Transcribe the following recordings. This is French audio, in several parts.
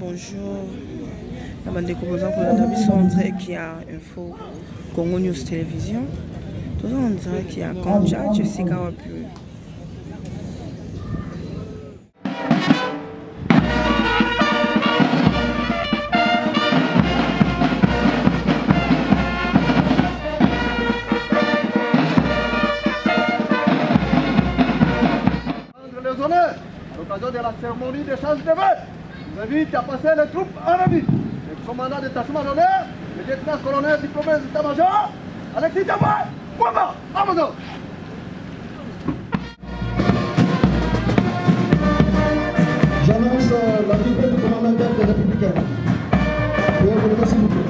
bonjour. Je suis décomposant pour la Dabi qui a Info Congo News Télévision. Tout ça, on dirait qu'il y a Kanja, Jessica Wapu. Les honneurs, à l'occasion de la cérémonie d'échange de vœux, je vous invite à passer les troupes en revue. Le commandant de détachement d'honneur, le lieutenant-colonel du province d'état-major, Alexis Diaboy, Kwamba, Amazon. J'annonce l'arrivée du commandant des Républicains. Veuillez vous lever, s'il vous plaît.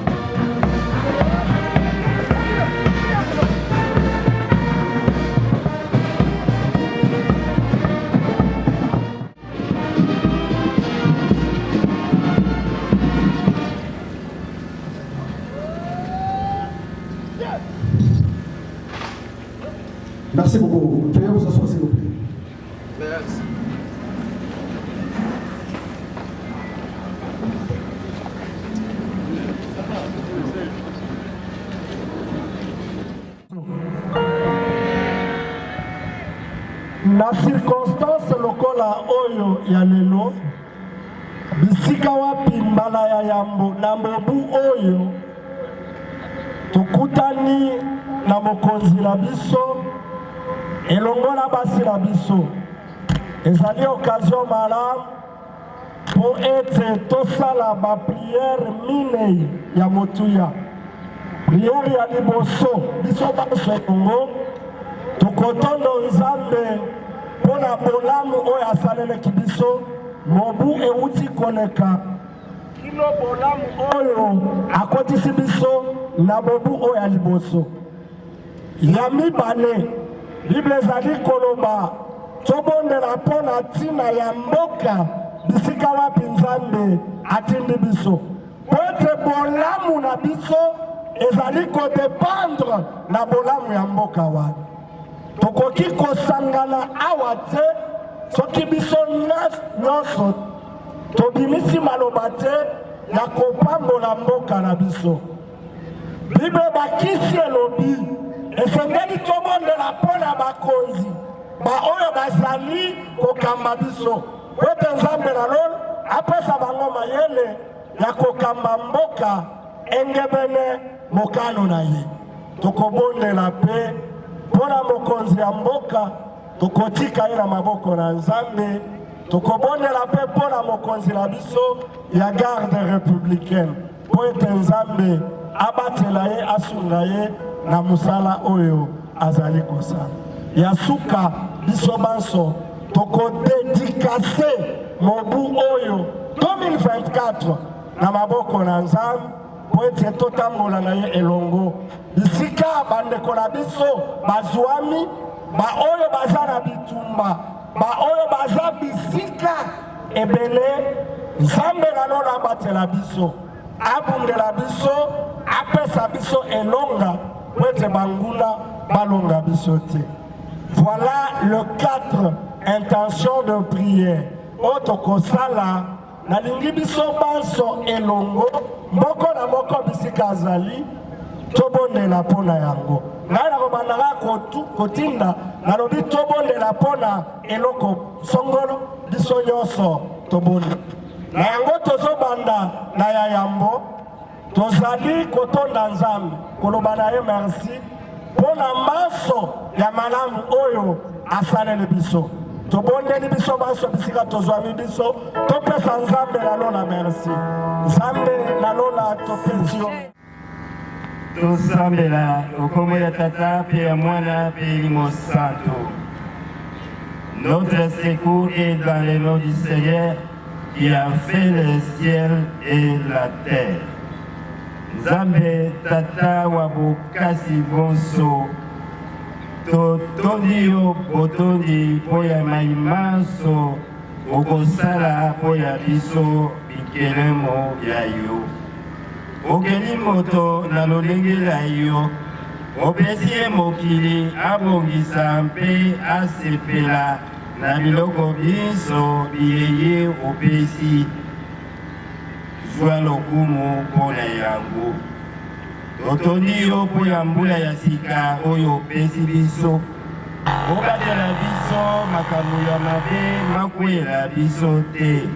Merci beaucoup. Veuillez vous asseoir, s'il vous plaît. Merci. Na circonstance lokola oyo ya lelo bisika wapi mbala ya yambo na mobu oyo tukutani na mokonzi na biso elongola basi na biso ezali occasion malamu po ete tosala ba priere minei ya motuya. Priere ya liboso biso baso elongo tokotondo nzambe mpona bolamu oyo asaleleki biso mobu euti koleka kino bolamu oyo akotisi biso na mobu oyo ya liboso. Ya mibale Bible ezali koloba tobondela mpona ntina ya mboka bisika wapi nzambe atindi biso po ete bolamu na biso ezali kodependre na bolamu ya mboka wana. Tokoki kosangana awa te soki biso nyonso tobimisi maloba te ya kopambola mboka na biso. Bible bakisi elobi esengeli tobondela mpona bakonzi baoyo bazali kokamba biso po ete nzambe na lolo apesa bango mayele ya kokamba mboka engebene mokano na ye. Tokobondela mpe mpona mokonzi ya mboka tokotika ye na maboko na nzambe. Tokobondela mpe mpona mokonzi na biso ya garde républicaine po ete nzambe abatela ye asunga ye na musala oyo azali kosala. Ya suka biso banso tokodedikase mobu oyo 2024 na maboko na nzambe po ete totambola na ye elongo. Bisika bandeko na biso bazwami baoyo baza na bitumba baoyo baza bisika ebele nzambe na lolo abatela biso abundela biso apesa biso elonga po ete banguna balonga biso te. Voilà le 4 intentions de prière oyo tokosala nalingi biso banso elongo moko na moko bisika azali tobondela mpona yango. Ngai nakobandaka kotinda nalobi tobondela mpona eloko songolo biso nyonso tobondela na yango. Tozobanda na ya yambo tozali kotonda nzambe koloba na ye merci mpona maso ya malamu oyo asaleli biso. Tobondeli biso banso bisika tozwami biso topesa nzambe na lola merci. Nzambe na lola topesi yo tosambela okombo ya tata pe ya mwana pe elimo santo. Notre secours est dans le nom du Seigneur qui a fait le ciel et la terre. Nzambe tata wa bokasi bonso totondi yo botondi po ya maimanso okosala po ya biso bikelemo ya yo. Okeli moto na lolenge na yo opesi ye mokili abongisa mpe asepela na biloko biso biyeye opesi zwa lokumu mpona yango. Totondi yo mpo ya mbula ya sika oyo opesi biso. Obatela biso makambo ya mabe makwela biso te.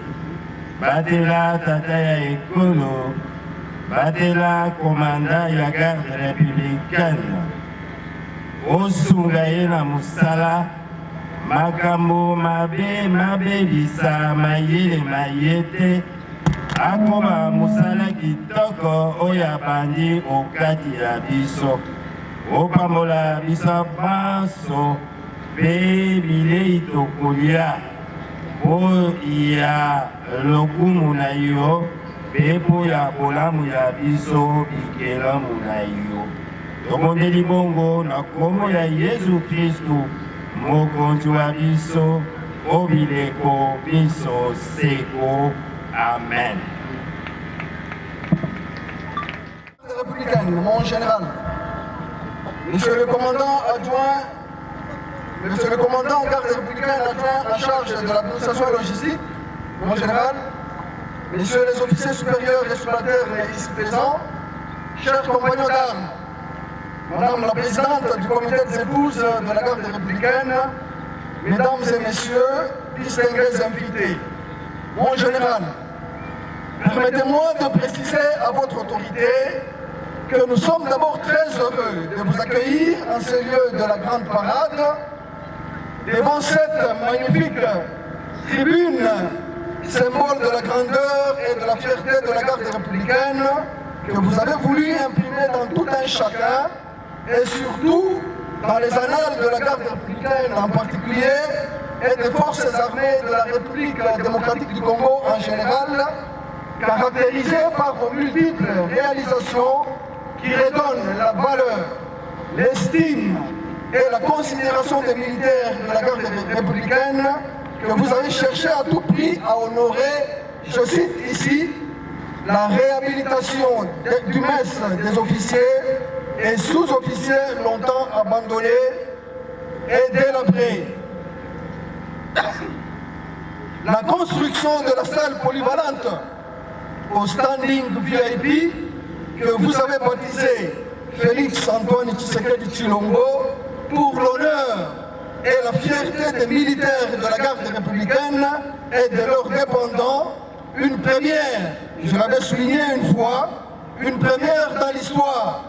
Batela tata ya ekolo. Batela komanda ya garde républicaine. Osunga ye na musala. Makambo mabe mabebisa mayele mayete. Akoma musala kitoko oya bandi okati ya biso. Opambola biso baso pe bilei tokolia. Po ya lokumu na yo pe po ya bolamu ya biso bikelamu na yo. Tobondeli bongo na kombo ya Yesu Kristu mokonzi wa biso obileko biso seko. Amen. Républicaine, mon général, monsieur le commandant adjoint, monsieur le commandant garde républicaine adjoint en charge de l'administration et logistique, mon général, messieurs les officiers supérieurs et subalternes ici présents, chers compagnons d'armes, madame la présidente du comité des épouses de la garde républicaine, mesdames et messieurs, distingués invités, mon général, permettez-moi de préciser à votre autorité que nous sommes d'abord très heureux de vous accueillir en ce lieu de la grande parade, devant cette magnifique tribune, symbole de la grandeur et de la fierté de la garde républicaine, que vous avez voulu imprimer dans tout un chacun, et surtout dans les annales de la garde républicaine en particulier, et des forces armées de la République démocratique du Congo en général, caractérisées par vos multiples réalisations qui redonnent la valeur, l'estime et la considération des militaires de la garde républicaine que vous avez cherché à tout prix à honorer, je cite ici, la réhabilitation du mess des officiers et sous-officiers longtemps abandonnés et délabrés. La construction de la salle polyvalente au standing VIP que vous avez baptisé Félix Antoine Tshisekedi Tshilombo pour l'honneur et la fierté des militaires de la garde républicaine et de leurs dépendants, une première, je l'avais souligné une fois, une première dans l'histoire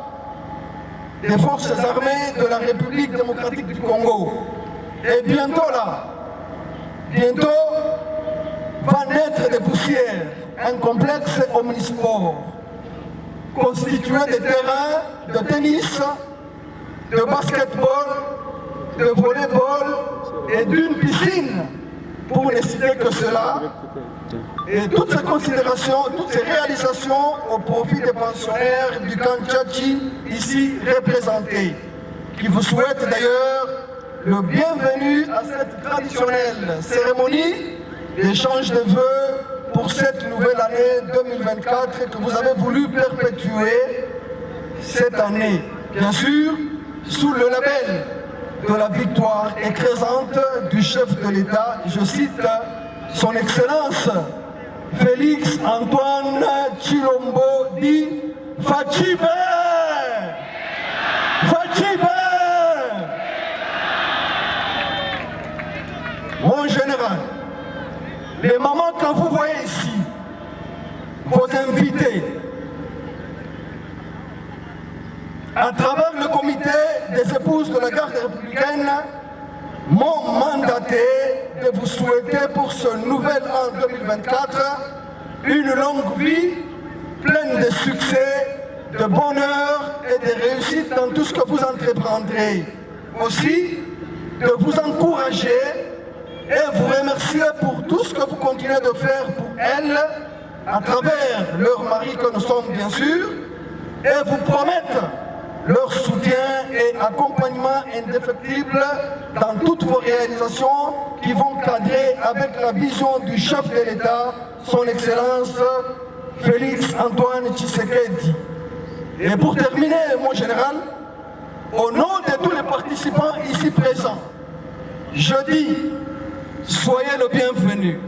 des forces armées de la République démocratique du Congo. Et bientôt là, bientôt va naître des poussières, un complexe omnisport constitué de terrains de tennis, de basketball, de volleyball et d'une piscine, pour ne citer que cela. Et toutes ces considérations, toutes ces réalisations au profit des pensionnaires du camp Tchatchi ici représentés, qui vous souhaitent d'ailleurs le bienvenu à cette traditionnelle cérémonie d'échange de vœux pour cette nouvelle année 2024 que vous avez voulu perpétuer cette année, bien sûr, sous le label de la victoire écrasante du chef de l'État, je cite, son Excellence Félix Antoine Tshilombo dit Fachibe! Fachibe! Mon général, les mamans que vous voyez ici, vos invités, à travers le comité des épouses de la garde républicaine, m'ont mandaté de vous souhaiter pour ce nouvel an 2024 une longue vie pleine de succès, de bonheur et de réussite dans tout ce que vous entreprendrez. Aussi, de vous encourager et vous remercier pour tout ce que vous continuez de faire pour elles, à travers leurs maris que nous sommes bien sûr, et vous promettre leur soutien et accompagnement indéfectible dans toutes vos réalisations qui vont cadrer avec la vision du chef de l'État, son Excellence Félix Antoine Tshisekedi. Et pour terminer, mon général, au nom de tous les participants ici présents, je dis, soyez le bienvenu.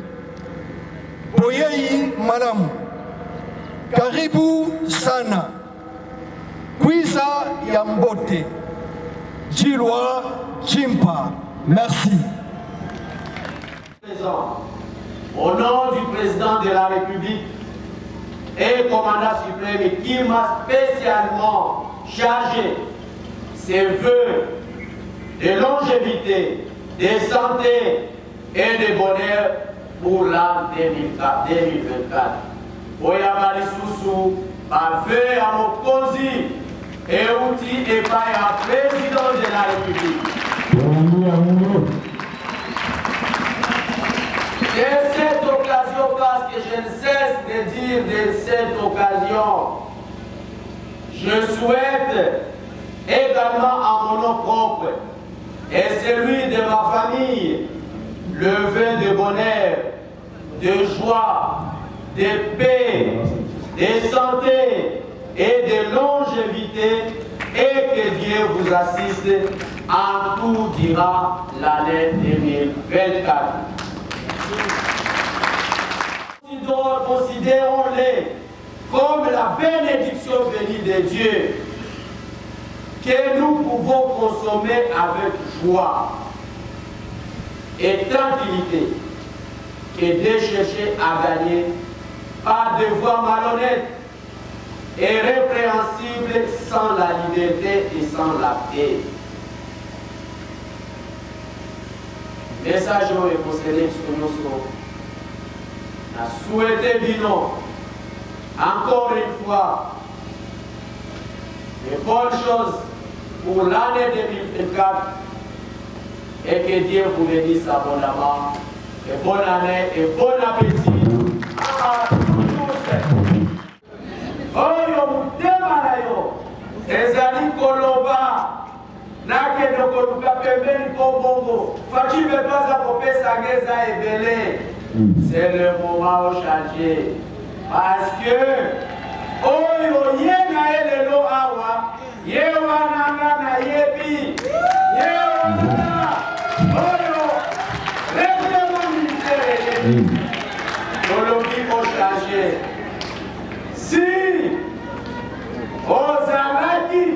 Boyei Malam, Karibu sana. Kwiza ya Mbote. Jilwa Chimpa. Merci. Au nom du président de la République et commandant suprême qui m'a spécialement chargé ses vœux de longévité, de santé et de bonheur pour l'an 2024. Oyamari Soussou, ma vœu à mon cosy et outil et par un président de la République. De cette occasion, parce que je ne cesse de dire de cette occasion, je souhaite également à mon nom propre et celui de ma famille le vœu de bonheur, de joie, de paix, de santé et de longévité et que Dieu vous assiste en tout durant l'année 2024. Considérons-les comme la bénédiction venue de Dieu que nous pouvons consommer avec joie et tranquillité que de chercher à gagner par des voies malhonnêtes et répréhensibles sans la liberté et sans la paix. Message est concédé sur nos souhaits. A souhaité Bino, encore une fois, de bonnes choses pour l'année 2024 et que Dieu vous bénisse abondamment. Et bonne année et bon appétit à tous. Oyo mutemalayo, ezali koloba, nake dokoluka pembeni kobongo, fachi betwaza kopesa ngeza ebele. C'est le moment de changer. Parce que, Oyo yena elelo awa, yewananga na yebi, yewananga, Oyo, règlement militaire yebi. Colombie ont changé. Si, Ozalaki,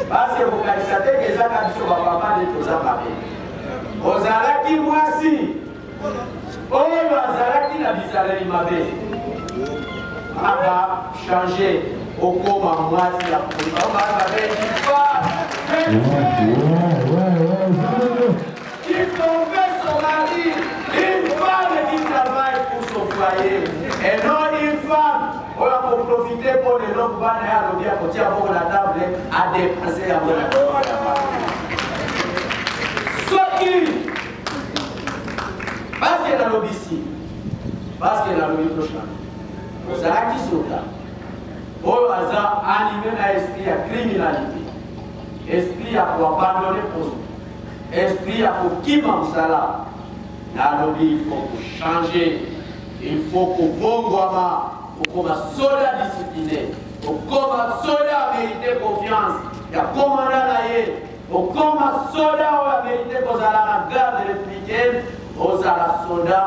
parce que vous connaissez que les actions ne vont pas être aux Américains. Ozalaki, moi si. Oyo azalaki na bizaleli mabe aba changer okoma mwasi ya qui convainc son mari, une femme qui travaille pour son foyer et non une femme on va profiter pour les longues bannes à l'objet côté à bord de la table à dépenser à bord de la table. Ce qui parce qu'il y a lobby ici, parce qu'il y a lobby prochain, vous avez qui sont là. Au hasard, animé à esprit à criminalité, esprit à pour abandonner pour esprit à pour qui m'amsala. La lobby, il faut changer, il faut qu'on bongoama, pour qu'on soldat discipliné, pour qu'on soldat mériter confiance, il y a commandant naïe, pour qu'on soldat mériter qu'on a la garde républicaine. Ozala soda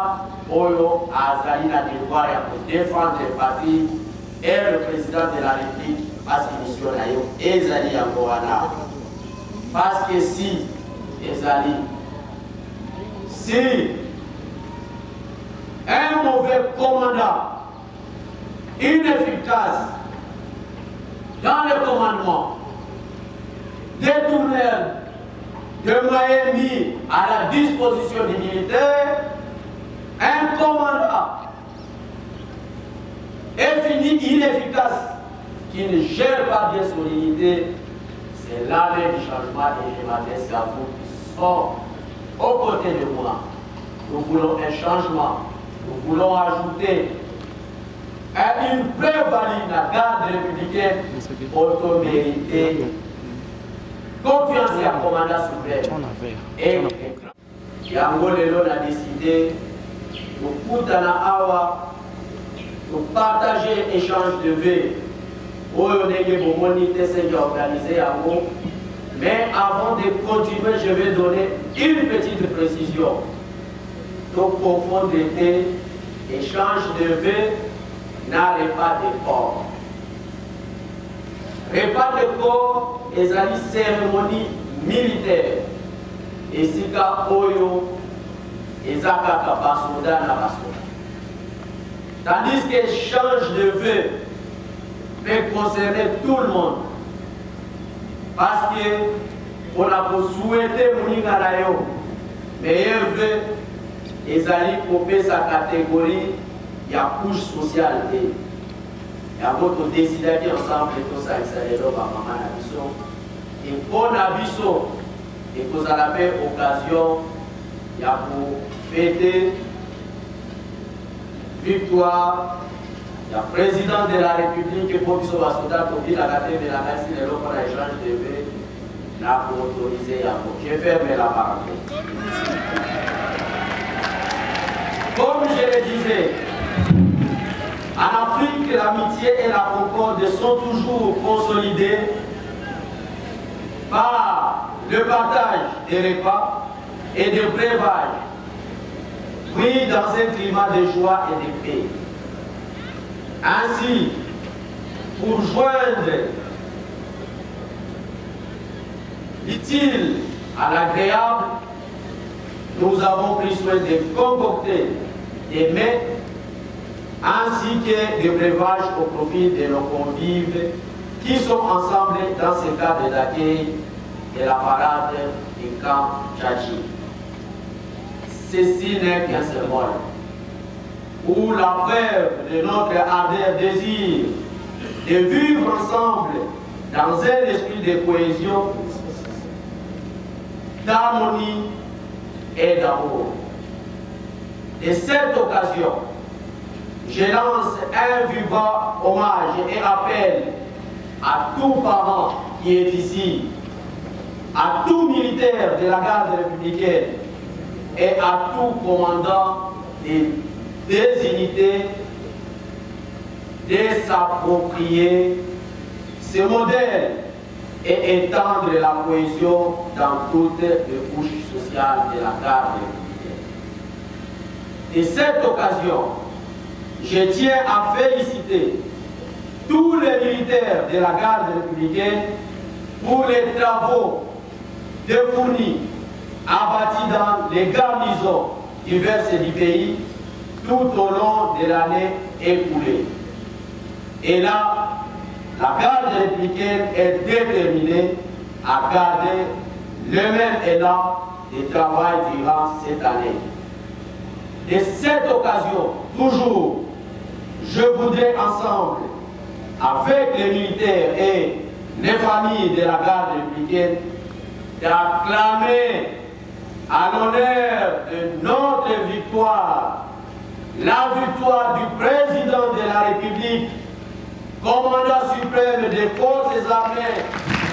Oyo Azali na devoir pour défendre les partis et le président de la République parce qu'il mission nayo Ezali Yangoana. Parce que si Ezali, si un mauvais commandant inefficace dans le commandement, détourneur de Miami à la disposition des militaires, un commandant est fini inefficace, qui ne gère pas bien son unité, c'est l'année du changement et je m'adresse à vous qui sont aux côtés de moi. Nous voulons un changement, nous voulons ajouter une plus-value la garde républicaine auto-méritée. Confiance à commandant suprême. Et Yango Lelo a décidé de Koutana Awa, de partager échange de vœux. Oyonege Bomonité s'est organisé à vous. Mais avant de continuer, je vais donner une petite précision. Donc, profondété, échange de vœux na repas de corps. Repas de corps est une cérémonie militaire. Et si oyo ezakaka basoda na basoda. Tandis que l'échange de vœux peut concerner tout le monde. Parce que on a souhaité moninga na yo meilleur vœu ezali kopé sa catégorie ya couche sociale et ya votre décider ensemble tout ça exalelo ba mama na biso et pour na biso et vous avez occasion ya pour fêter victoire ya président de la République pour biso ba soda to bila kate de la nation et l'autre na échange de vœux n'a pour autoriser ya pour je ferme la parenthèse. Comme je le disais, en Afrique, l'amitié et la concorde sont toujours consolidées par le partage des repas et des breuvages, pris dans un climat de joie et de paix. Ainsi, pour joindre l'utile à l'agréable, nous avons pris soin de concocter des mets ainsi que des breuvages au profit de nos convives qui sont ensemble dans ce cadre d'accueil de la parade du camp Tchachi. Ceci n'est qu'un symbole où la preuve de notre ardeur désir de vivre ensemble dans un esprit de cohésion, d'harmonie et d'amour. De cette occasion, je lance un vibrant hommage et appel à tout parent qui est ici, à tout militaire de la garde républicaine et à tout commandant des unités de s'approprier ce modèle et étendre la cohésion dans toutes les couches sociales de la garde républicaine. De cette occasion, je tiens à féliciter tous les militaires de la garde républicaine pour les travaux fournis, abattus dans les garnisons diverses du pays tout au long de l'année écoulée. Et là, la garde républicaine est déterminée à garder le même élan de travail durant cette année. De cette occasion, toujours, je voudrais ensemble, avec les militaires et les familles de la garde républicaine, d'acclamer à l'honneur de notre victoire, la victoire du président de la République, commandant suprême des forces armées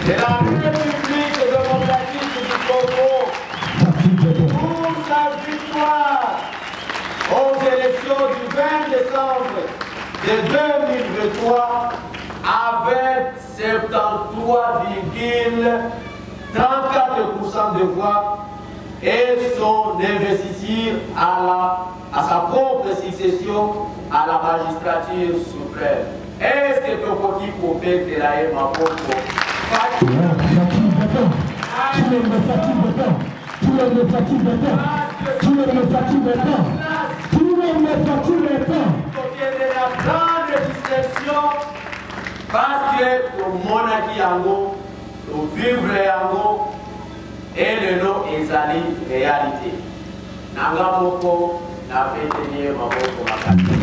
de la République démocratique du Congo, pour sa victoire aux élections du 20 décembre de 2023 avec 73,34% de voix et son investiture à sa propre succession à la magistrature suprême. Est-ce que tu peux couper de la haine à propos? Parce que le monarchie yango, le vivre yango et le nom ezali réalité. Nanga moko na pétenye maboko makati.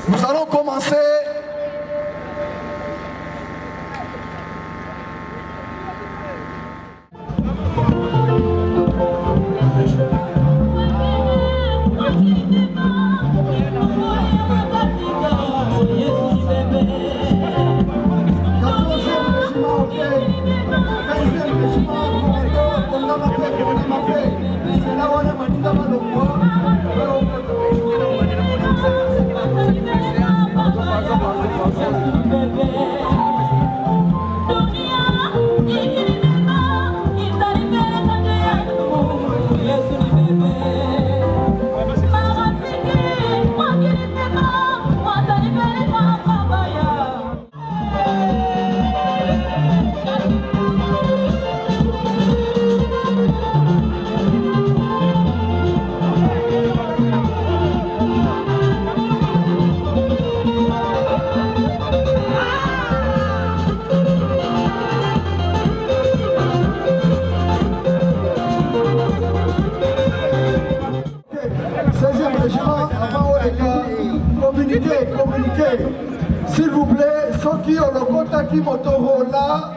Nous allons commencer soki olokotaki Motorola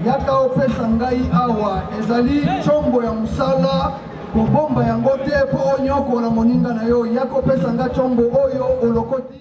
yaka opesa ngai awa ezali chombo ya musala kobomba yango te po onyokola moninga na yo yaka opesa nga chombo oyo olokoti.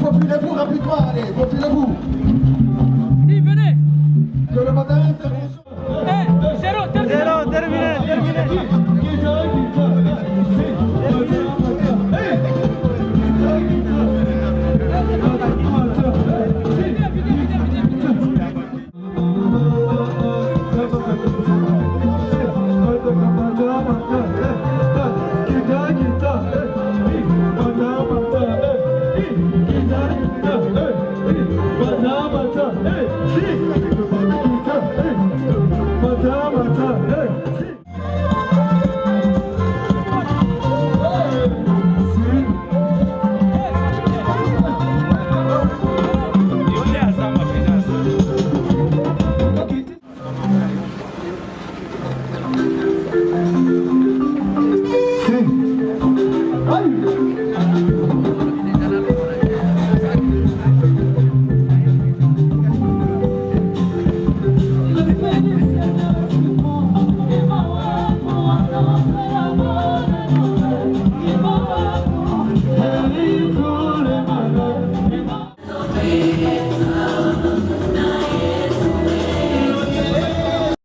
Faufilez-vous rapidement, allez, faufilez-vous. Venez. Que le matin intervention. Zéro.